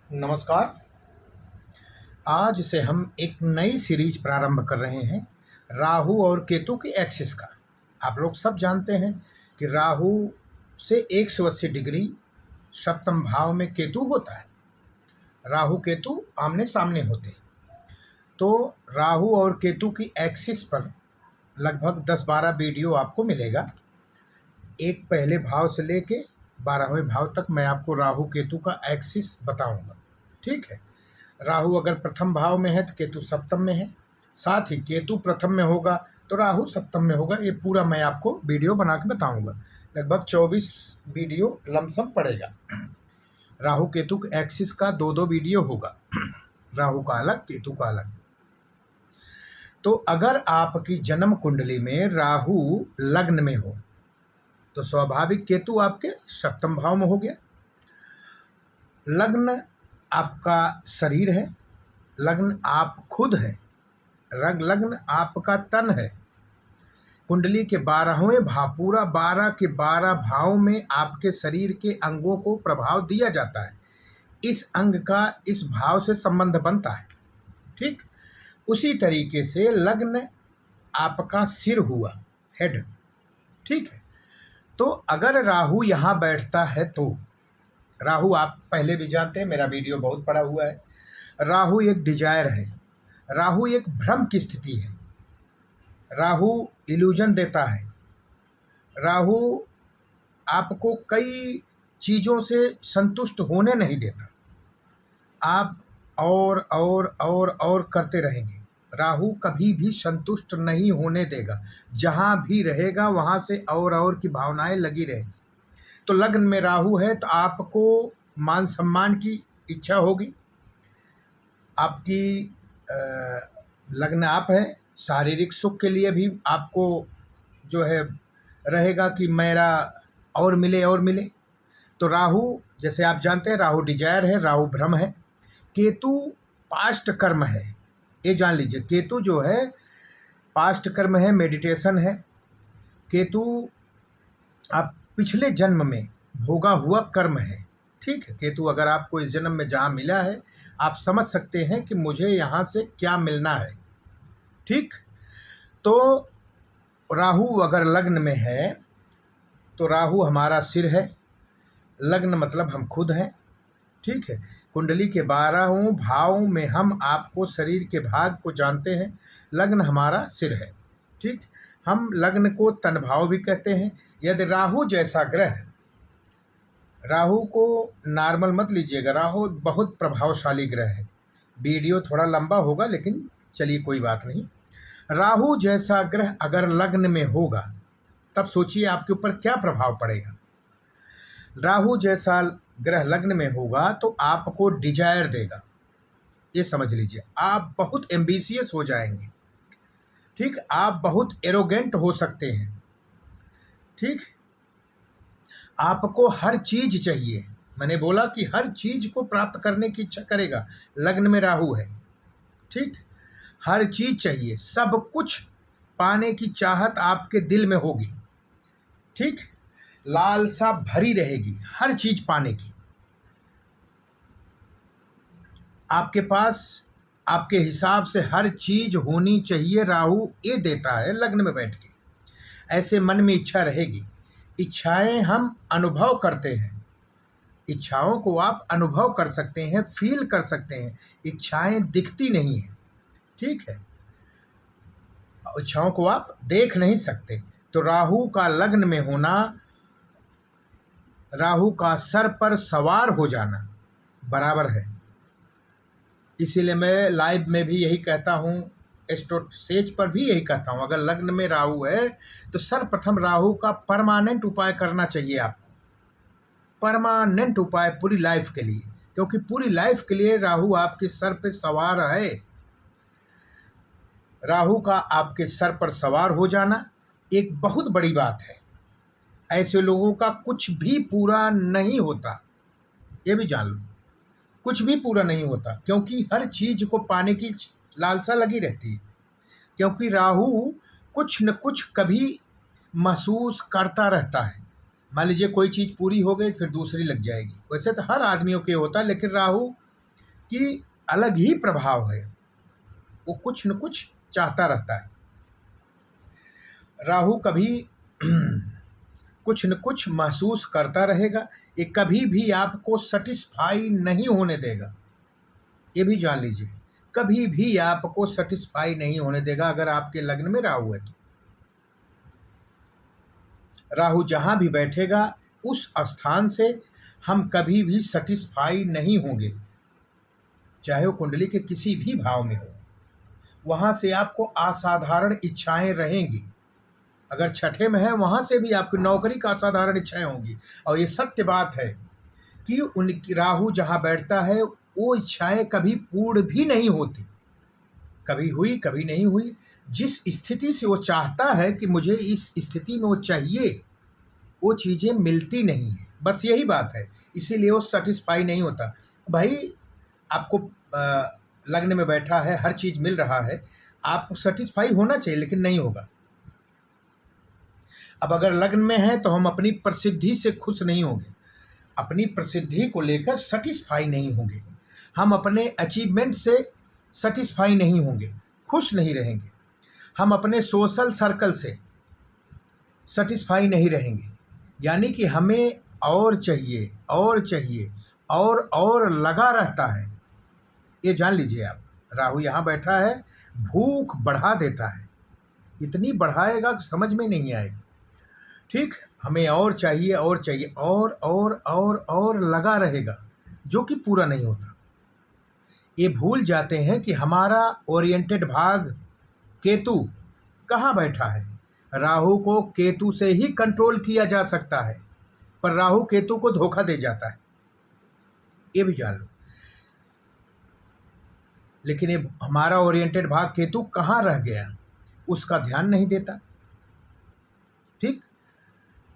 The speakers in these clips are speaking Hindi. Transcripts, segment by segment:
नमस्कार। आज से हम एक नई सीरीज प्रारंभ कर रहे हैं राहु और केतु की एक्सिस का। आप लोग सब जानते हैं कि राहु से 180 डिग्री सप्तम भाव में केतु होता है। राहु केतु आमने सामने होते हैं। तो राहु और केतु की एक्सिस पर लगभग 10-12 वीडियो आपको मिलेगा। एक पहले भाव से लेके 12वें भाव तक मैं आपको राहु केतु का एक्सिस बताऊंगा। ठीक है। राहु अगर प्रथम भाव में है तो केतु सप्तम में है, साथ ही केतु प्रथम में होगा तो राहु सप्तम में होगा। ये पूरा मैं आपको वीडियो बना के बताऊंगा। लगभग 24 वीडियो लमसम पड़ेगा। राहु केतु के एक्सिस का दो दो वीडियो होगा, राहु का अलग केतु का अलग। तो अगर आपकी जन्म कुंडली में राहु लग्न में हो तो स्वाभाविक केतु आपके सप्तम भाव में हो गया। लग्न आपका शरीर है, लग्न आप खुद हैं, रंग लग्न आपका तन है। कुंडली के 12वें भाव, पूरा 12 के 12 भाव में आपके शरीर के अंगों को प्रभाव दिया जाता है। इस अंग का इस भाव से संबंध बनता है। ठीक उसी तरीके से लग्न आपका सिर हुआ, हेड। ठीक है। तो अगर राहु यहाँ बैठता है तो राहु आप पहले भी जानते हैं, मेरा वीडियो बहुत पड़ा हुआ है। राहु एक डिजायर है, राहु एक भ्रम की स्थिति है, राहु इल्यूजन देता है। राहु आपको कई चीज़ों से संतुष्ट होने नहीं देता। आप और करते रहेंगे। राहु कभी भी संतुष्ट नहीं होने देगा। जहाँ भी रहेगा वहाँ से और की भावनाएं लगी रहेंगी। तो लग्न में राहु है तो आपको मान सम्मान की इच्छा होगी। आपकी लग्न आप है, शारीरिक सुख के लिए भी आपको जो है रहेगा कि मेरा और मिले। तो राहु, जैसे आप जानते हैं, राहु डिजायर है, राहु भ्रम है। केतु पास्ट कर्म है। ये जान लीजिए, केतु जो है पास्ट कर्म है, मेडिटेशन है। केतु आप पिछले जन्म में भोगा हुआ कर्म है। ठीक है। केतु अगर आपको इस जन्म में जहाँ मिला है, आप समझ सकते हैं कि मुझे यहाँ से क्या मिलना है। ठीक। तो राहु अगर लग्न में है तो राहु हमारा सिर है। लग्न मतलब हम खुद हैं। ठीक है। कुंडली के 12वें भाव में हम आपको शरीर के भाग को जानते हैं। लग्न हमारा सिर है। ठीक। हम लग्न को तन भाव भी कहते हैं। यदि राहु जैसा ग्रह, राहु को नॉर्मल मत लीजिएगा, राहु बहुत प्रभावशाली ग्रह है। वीडियो थोड़ा लंबा होगा लेकिन चलिए कोई बात नहीं। राहु जैसा ग्रह अगर लग्न में होगा तब सोचिए आपके ऊपर क्या प्रभाव पड़ेगा। राहु जैसा ग्रह लग्न में होगा तो आपको डिजायर देगा। ये समझ लीजिए, आप बहुत एम्बिशियस हो जाएंगे। ठीक। आप बहुत एरोगेंट हो सकते हैं। ठीक। आपको हर चीज चाहिए। मैंने बोला कि हर चीज को प्राप्त करने की इच्छा करेगा। लग्न में राहु है। ठीक। हर चीज चाहिए, सब कुछ पाने की चाहत आपके दिल में होगी। ठीक। लालसा भरी रहेगी हर चीज पाने की। आपके पास आपके हिसाब से हर चीज होनी चाहिए। राहु ये देता है लग्न में बैठ के। ऐसे मन में इच्छा रहेगी। इच्छाएं हम अनुभव करते हैं। इच्छाओं को आप अनुभव कर सकते हैं, फील कर सकते हैं। इच्छाएं दिखती नहीं हैं। ठीक है। इच्छाओं को आप देख नहीं सकते। तो राहु का लग्न में होना, राहु का सर पर सवार हो जाना बराबर है। इसीलिए मैं लाइव में भी यही कहता हूँ, एस्ट्रो सेज पर भी यही कहता हूँ, अगर लग्न में राहु है तो सर्वप्रथम राहु का परमानेंट उपाय करना चाहिए आपको। परमानेंट उपाय पूरी लाइफ के लिए, क्योंकि पूरी लाइफ के लिए राहु आपके सर पे सवार है। राहु का आपके सर पर सवार हो जाना एक बहुत बड़ी बात है। ऐसे लोगों का कुछ भी पूरा नहीं होता, ये भी जान लो। कुछ भी पूरा नहीं होता, क्योंकि हर चीज को पाने की लालसा लगी रहती है। क्योंकि राहु कुछ न कुछ कभी महसूस करता रहता है। मान लीजिए कोई चीज़ पूरी हो गई फिर दूसरी लग जाएगी। वैसे तो हर आदमियों के होता है, लेकिन राहु कि अलग ही प्रभाव है, वो कुछ न कुछ चाहता रहता है। राहु कभी कुछ न कुछ महसूस करता रहेगा, ये कभी भी आपको सेटिस्फाई नहीं होने देगा, ये भी जान लीजिए। कभी भी आपको सेटिस्फाई नहीं होने देगा अगर आपके लग्न में राहु है तो। राहु जहाँ भी बैठेगा उस स्थान से हम कभी भी सेटिस्फाई नहीं होंगे, चाहे वो कुंडली के किसी भी भाव में हो। वहाँ से आपको असाधारण इच्छाएं रहेंगी। अगर छठे में है वहाँ से भी आपकी नौकरी का असाधारण इच्छाएं होंगी। और ये सत्य बात है कि उनकी राहु जहाँ बैठता है वो इच्छाएं कभी पूर्ण भी नहीं होती, कभी हुई कभी नहीं हुई। जिस स्थिति से वो चाहता है कि मुझे इस स्थिति में वो चाहिए, वो चीज़ें मिलती नहीं है, बस यही बात है। इसीलिए वो सेटिस्फाई नहीं होता। भाई आपको लग्न में बैठा है, हर चीज़ मिल रहा है, आप सेटिस्फाई होना चाहिए, लेकिन नहीं होगा। अब अगर लग्न में है तो हम अपनी प्रसिद्धि से खुश नहीं होंगे, अपनी प्रसिद्धि को लेकर सेटिस्फाई नहीं होंगे, हम अपने अचीवमेंट से सेटिस्फाई नहीं होंगे, खुश नहीं रहेंगे, हम अपने सोशल सर्कल से सेटिस्फाई नहीं रहेंगे। यानी कि हमें और चाहिए और चाहिए और लगा रहता है। ये जान लीजिए आप, राहु यहाँ बैठा है, भूख बढ़ा देता है, इतनी बढ़ाएगा कि समझ में नहीं आएगा। ठीक, हमें और चाहिए और चाहिए और लगा रहेगा, जो कि पूरा नहीं होता। ये भूल जाते हैं कि हमारा ओरिएंटेड भाग केतु कहाँ बैठा है। राहु को केतु से ही कंट्रोल किया जा सकता है, पर राहु केतु को धोखा दे जाता है, ये भी जान लो। लेकिन ये हमारा ओरिएंटेड भाग केतु कहाँ रह गया, उसका ध्यान नहीं देता। ठीक,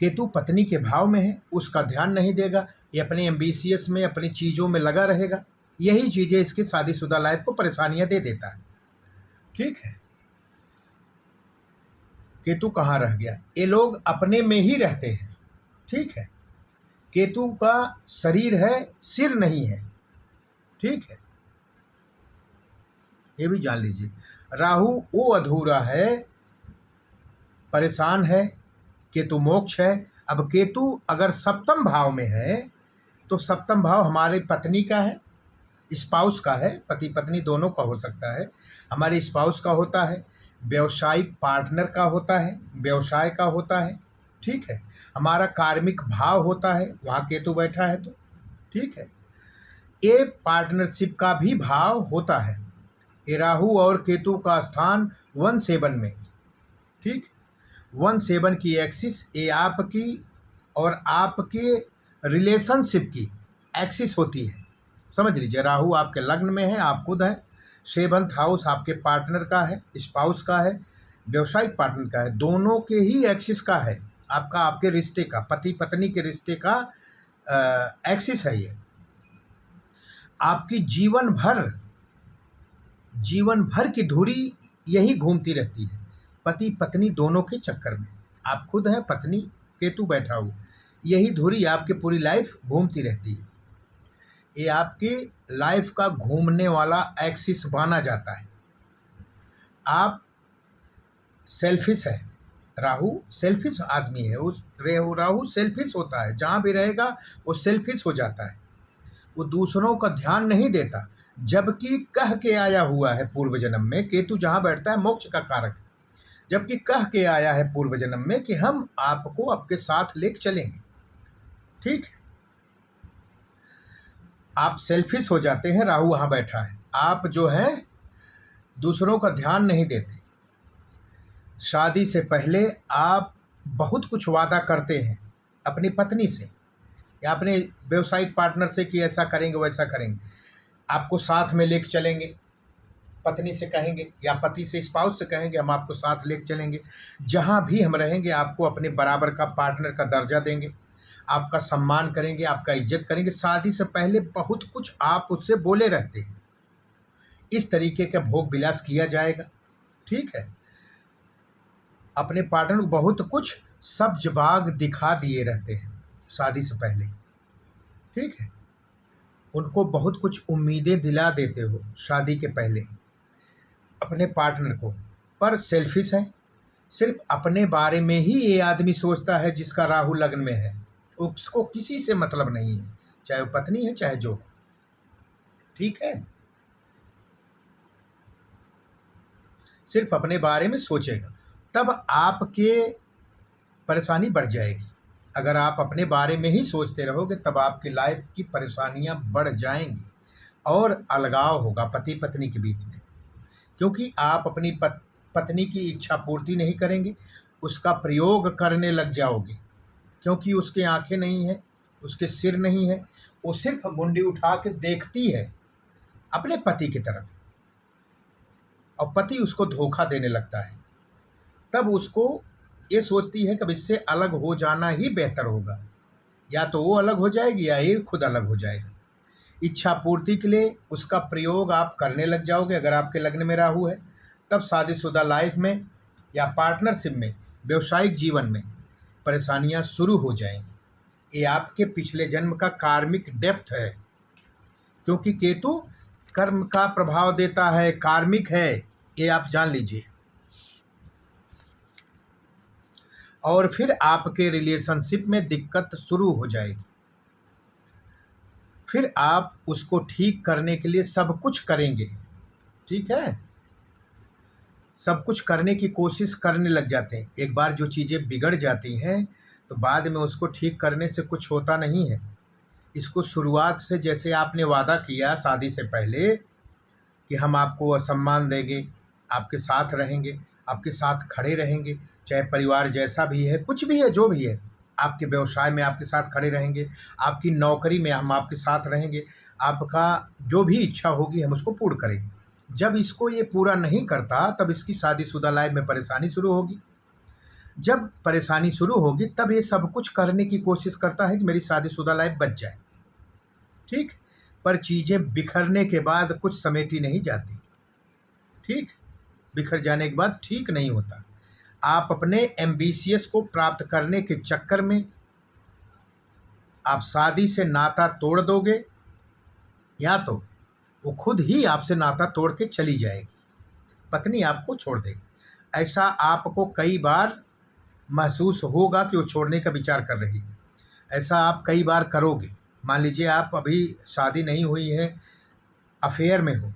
केतु पत्नी के भाव में है, उसका ध्यान नहीं देगा, ये अपने एम्बिशियस में अपनी चीज़ों में लगा रहेगा। यही चीज़ें इसकी शादीशुदा लाइफ को परेशानियां दे देता है। ठीक है, केतु कहाँ रह गया, ये लोग अपने में ही रहते हैं। ठीक है, केतु का शरीर है, सिर नहीं है। ठीक है, ये भी जान लीजिए। राहु वो अधूरा है, परेशान है, केतु मोक्ष है। अब केतु अगर सप्तम भाव में है तो सप्तम भाव हमारी पत्नी का है, स्पाउस का है, पति पत्नी दोनों का हो सकता है। हमारे स्पाउस का होता है, व्यवसायिक पार्टनर का होता है, व्यवसाय का होता है। ठीक है, हमारा कार्मिक भाव होता है, वहाँ केतु बैठा है तो। ठीक है, ये पार्टनरशिप का भी भाव होता है। ये राहु और केतु का स्थान 1-7 में। ठीक, 1-7 की एक्सिस ये आपकी और आपके रिलेशनशिप की एक्सिस होती है। समझ लीजिए, राहु आपके लग्न में है, आप खुद हैं, 7th हाउस आपके पार्टनर का है, स्पाउस का है, व्यवसायिक पार्टनर का है, दोनों के ही एक्सिस का है। आपका आपके रिश्ते का, पति पत्नी के रिश्ते का एक्सिस है ये। आपकी जीवन भर की धुरी यही घूमती रहती है, पति पत्नी दोनों के चक्कर में। आप खुद हैं, पत्नी, केतु बैठा हुआ, यही धुरी आपकी पूरी लाइफ घूमती रहती है। ये आपकी लाइफ का घूमने वाला एक्सिस माना जाता है। आप सेल्फिश है, राहु सेल्फिश आदमी है, उस राहु सेल्फिश होता है, जहाँ भी रहेगा वो सेल्फिश हो जाता है, वो दूसरों का ध्यान नहीं देता। जबकि कह के आया हुआ है पूर्व जन्म में, केतु जहाँ बैठता है मोक्ष का कारक है, जबकि कह के आया है पूर्व जन्म में कि हम आपको आपके साथ लेकर चलेंगे। ठीक है, आप सेल्फिश हो जाते हैं, राहु वहाँ बैठा है। आप जो है दूसरों का ध्यान नहीं देते। शादी से पहले आप बहुत कुछ वादा करते हैं अपनी पत्नी से या अपने व्यवसायिक पार्टनर से कि ऐसा करेंगे वैसा करेंगे, आपको साथ में लेकर चलेंगे। पत्नी से कहेंगे या पति से, स्पाउस से कहेंगे, हम आपको साथ लेकर चलेंगे, जहाँ भी हम रहेंगे आपको अपने बराबर का पार्टनर का दर्जा देंगे, आपका सम्मान करेंगे, आपका इज्जत करेंगे। शादी से पहले बहुत कुछ आप उससे बोले रहते हैं, इस तरीके का भोग विलास किया जाएगा। ठीक है, अपने पार्टनर को बहुत कुछ सब्ज बाग दिखा दिए रहते हैं शादी से पहले। ठीक है, उनको बहुत कुछ उम्मीदें दिला देते हो शादी के पहले अपने पार्टनर को, पर सेल्फिश है। सिर्फ अपने बारे में ही ये आदमी सोचता है जिसका राहु लग्न में है, उसको किसी से मतलब नहीं है, चाहे वो पत्नी है चाहे जो हो। ठीक है, सिर्फ अपने बारे में सोचेगा, तब आपके परेशानी बढ़ जाएगी। अगर आप अपने बारे में ही सोचते रहोगे तब आपकी लाइफ की परेशानियां बढ़ जाएंगी और अलगाव होगा पति पत्नी के बीच में, क्योंकि आप अपनी पत्नी की इच्छा पूर्ति नहीं करेंगे, उसका प्रयोग करने लग जाओगे, क्योंकि उसके आंखें नहीं है, उसके सिर नहीं है, वो सिर्फ मुंडी उठा के देखती है अपने पति की तरफ और पति उसको धोखा देने लगता है। तब उसको ये सोचती है कि अब इससे अलग हो जाना ही बेहतर होगा, या तो वो अलग हो जाएगी या ये खुद अलग हो जाएगा। इच्छा पूर्ति के लिए उसका प्रयोग आप करने लग जाओगे। अगर आपके लग्न में राहु है तब शादीशुदा लाइफ में या पार्टनरशिप में, व्यवसायिक जीवन में परेशानियां शुरू हो जाएंगी। ये आपके पिछले जन्म का कार्मिक डेप्थ है, क्योंकि केतु कर्म का प्रभाव देता है, कार्मिक है, ये आप जान लीजिए। और फिर आपके रिलेशनशिप में दिक्कत शुरू हो जाएगी। फिर आप उसको ठीक करने के लिए सब कुछ करेंगे, ठीक है, सब कुछ करने की कोशिश करने लग जाते हैं। एक बार जो चीज़ें बिगड़ जाती हैं तो बाद में उसको ठीक करने से कुछ होता नहीं है। इसको शुरुआत से, जैसे आपने वादा किया शादी से पहले कि हम आपको सम्मान देंगे, आपके साथ रहेंगे, आपके साथ खड़े रहेंगे, चाहे परिवार जैसा भी है, कुछ भी है, जो भी है, आपके व्यवसाय में आपके साथ खड़े रहेंगे, आपकी नौकरी में हम आपके साथ रहेंगे, आपका जो भी इच्छा होगी हम उसको पूर्ण करेंगे। जब इसको ये पूरा नहीं करता तब इसकी शादीशुदा लाइफ में परेशानी शुरू होगी। जब परेशानी शुरू होगी तब ये सब कुछ करने की कोशिश करता है कि मेरी शादीशुदा लाइफ बच जाए, ठीक, पर चीज़ें बिखरने के बाद कुछ समेटी नहीं जाती, ठीक, बिखर जाने के बाद ठीक नहीं होता। आप अपने एम्बिशियस को प्राप्त करने के चक्कर में आप शादी से नाता तोड़ दोगे, या तो वो खुद ही आपसे नाता तोड़ के चली जाएगी, पत्नी आपको छोड़ देगी। ऐसा आपको कई बार महसूस होगा कि वो छोड़ने का विचार कर रही है। ऐसा आप कई बार करोगे। मान लीजिए आप अभी शादी नहीं हुई है, अफेयर में हो,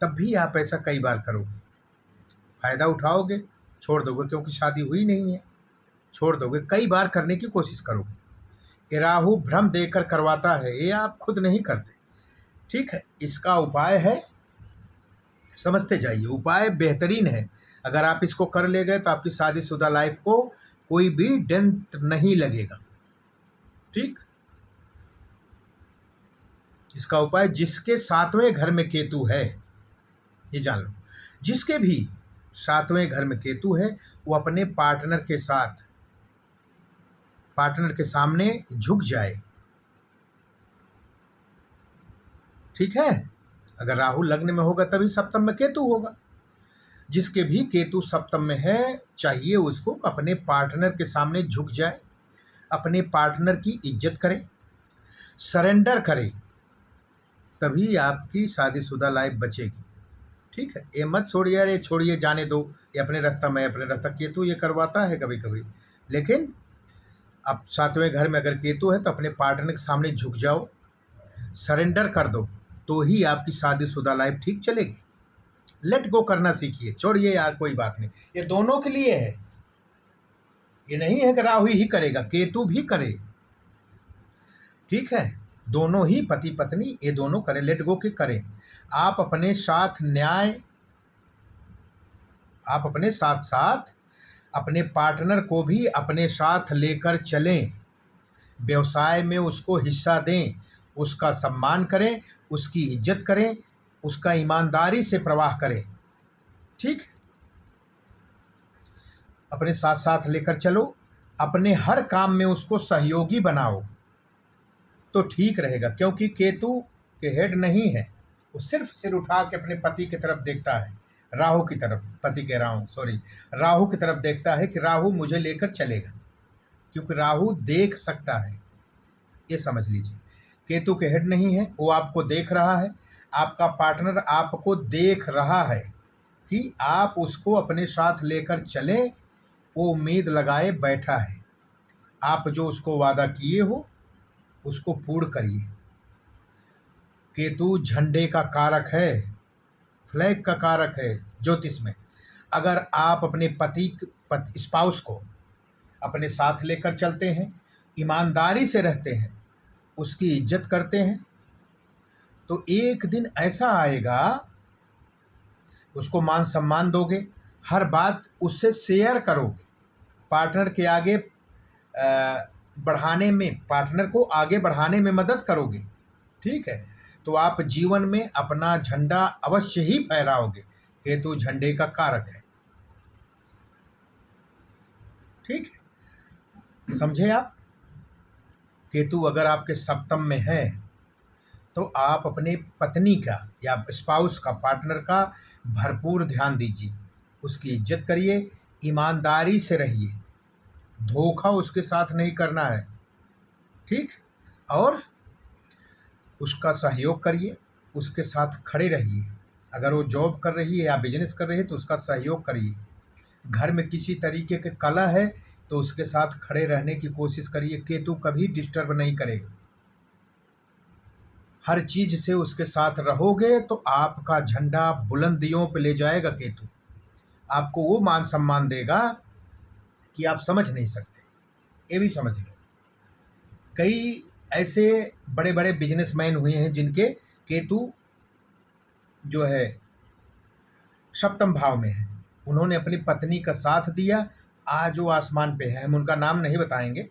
तब भी आप ऐसा कई बार करोगे। फ़ायदा उठाओगे, छोड़ दोगे, क्योंकि शादी हुई नहीं है, छोड़ दोगे, कई बार करने की कोशिश करोगे। ये राहु भ्रम देकर करवाता है, ये आप खुद नहीं करते, ठीक है। इसका उपाय है, समझते जाइए, उपाय बेहतरीन है। अगर आप इसको कर ले गए तो आपकी शादीशुदा लाइफ को कोई भी डेंट नहीं लगेगा, ठीक। इसका उपाय, जिसके 7वें घर में केतु है, ये जान लो, जिसके भी 7वें घर में केतु है वो अपने पार्टनर के साथ, पार्टनर के सामने झुक जाए, ठीक है। अगर राहु लग्न में होगा तभी सप्तम में केतु होगा। जिसके भी केतु सप्तम में है, चाहिए उसको अपने पार्टनर के सामने झुक जाए, अपने पार्टनर की इज्जत करे, सरेंडर करे, तभी आपकी शादीशुदा लाइफ बचेगी, ठीक है। ये मत छोड़िए, अरे छोड़िए, जाने दो, ये अपने रास्ता, मैं अपने रास्ता। केतु ये करवाता है कभी कभी, लेकिन अब 7वें घर में अगर केतु है तो अपने पार्टनर के सामने झुक जाओ, सरेंडर कर दो, तो ही आपकी शादीशुदा लाइफ ठीक चलेगी। लेट गो करना सीखिए, छोड़िए यार, कोई बात नहीं, ये दोनों के लिए है। ये नहीं है कि राहु ही करेगा, केतु भी करे, ठीक है। दोनों ही, पति पत्नी, ये दोनों करें, लेट गो के करें। आप अपने साथ न्याय, आप अपने साथ साथ अपने पार्टनर को भी अपने साथ लेकर चलें, व्यवसाय में उसको हिस्सा दें, उसका सम्मान करें, उसकी इज्जत करें, उसका ईमानदारी से प्रवाह करें, ठीक। अपने साथ साथ लेकर चलो, अपने हर काम में उसको सहयोगी बनाओ, तो ठीक रहेगा। क्योंकि केतु के हेड नहीं है, वो सिर्फ सिर उठा के अपने पति की तरफ देखता है, राहु की तरफ, पति कह रहा हूँ, सॉरी, राहु की तरफ देखता है कि राहु मुझे लेकर चलेगा, क्योंकि राहु देख सकता है, ये समझ लीजिए। केतु के हेड नहीं है, वो आपको देख रहा है, आपका पार्टनर आपको देख रहा है कि आप उसको अपने साथ लेकर चलें, वो उम्मीद लगाए बैठा है। आप जो उसको वादा किए हो उसको पूर्ण करिए। केतु झंडे का कारक है, फ्लैग का कारक है ज्योतिष में। अगर आप अपने स्पाउस को अपने साथ लेकर चलते हैं, ईमानदारी से रहते हैं, उसकी इज्जत करते हैं, तो एक दिन ऐसा आएगा, उसको मान सम्मान दोगे, हर बात उससे शेयर करोगे, पार्टनर के आगे बढ़ाने में, पार्टनर को आगे बढ़ाने में मदद करोगे। ठीक है, तो आप जीवन में अपना झंडा अवश्य ही फहराओगे। केतु झंडे का कारक है। ठीक है, समझे आप। केतु अगर आपके सप्तम में है तो आप अपने पत्नी का या स्पाउस का, पार्टनर का भरपूर ध्यान दीजिए, उसकी इज्जत करिए, ईमानदारी से रहिए, धोखा उसके साथ नहीं करना है। ठीक, और उसका सहयोग करिए, उसके साथ खड़े रहिए। अगर वो जॉब कर रही है या बिजनेस कर रही है तो उसका सहयोग करिए। घर में किसी तरीके के कलह है तो उसके साथ खड़े रहने की कोशिश करिए। केतु कभी डिस्टर्ब नहीं करेगा। हर चीज़ से उसके साथ रहोगे तो आपका झंडा बुलंदियों पे ले जाएगा केतु। आपको वो मान सम्मान देगा कि आप समझ नहीं सकते। ये भी समझ लो, कई ऐसे बड़े बड़े बिजनेसमैन हुए हैं जिनके केतु जो है सप्तम भाव में है। उन्होंने अपनी पत्नी का साथ दिया, आज वो आसमान पे है। हम उनका नाम नहीं बताएंगे,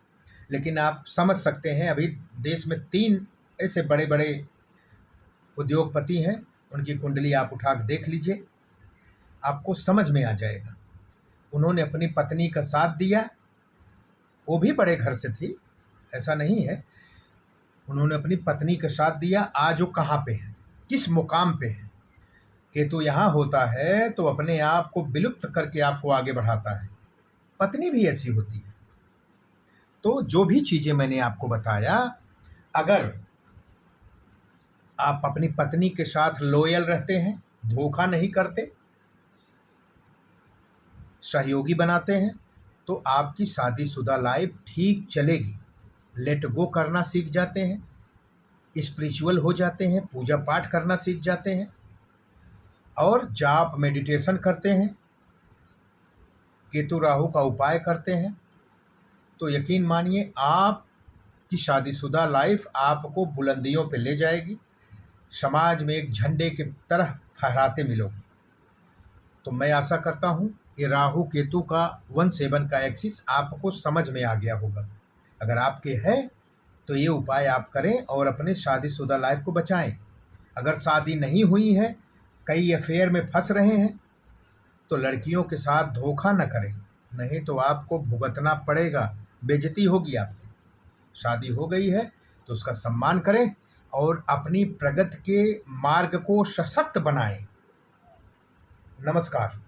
लेकिन आप समझ सकते हैं। अभी देश में 3 ऐसे बड़े बड़े उद्योगपति हैं, उनकी कुंडली आप उठा के देख लीजिए, आपको समझ में आ जाएगा। उन्होंने अपनी पत्नी का साथ दिया, वो भी बड़े घर से थी, ऐसा नहीं है। उन्होंने अपनी पत्नी का साथ दिया, आज वो कहाँ पे है, किस मुकाम पे है। केतु यहाँ होता है तो अपने आप को विलुप्त करके आपको आगे बढ़ाता है। पत्नी भी ऐसी होती है। तो जो भी चीज़ें मैंने आपको बताया, अगर आप अपनी पत्नी के साथ लॉयल रहते हैं, धोखा नहीं करते, सहयोगी बनाते हैं, तो आपकी शादीशुदा लाइफ ठीक चलेगी। लेट गो करना सीख जाते हैं, स्पिरिचुअल हो जाते हैं, पूजा पाठ करना सीख जाते हैं, और जाप मेडिटेशन करते हैं, केतु राहु का उपाय करते हैं, तो यकीन मानिए आपकी शादीशुदा लाइफ आपको बुलंदियों पे ले जाएगी। समाज में एक झंडे की तरह फहराते मिलोगे। तो मैं आशा करता हूँ ये राहु केतु का 1-7 का एक्सिस आपको समझ में आ गया होगा। अगर आपके है तो ये उपाय आप करें और अपने शादीशुदा लाइफ को बचाएं। अगर शादी नहीं हुई है, कई अफेयर में फंस रहे हैं, तो लड़कियों के साथ धोखा न करें, नहीं तो आपको भुगतना पड़ेगा, बेइज्जती होगी आपकी। शादी हो गई है तो उसका सम्मान करें और अपनी प्रगति के मार्ग को सशक्त बनाएं। नमस्कार।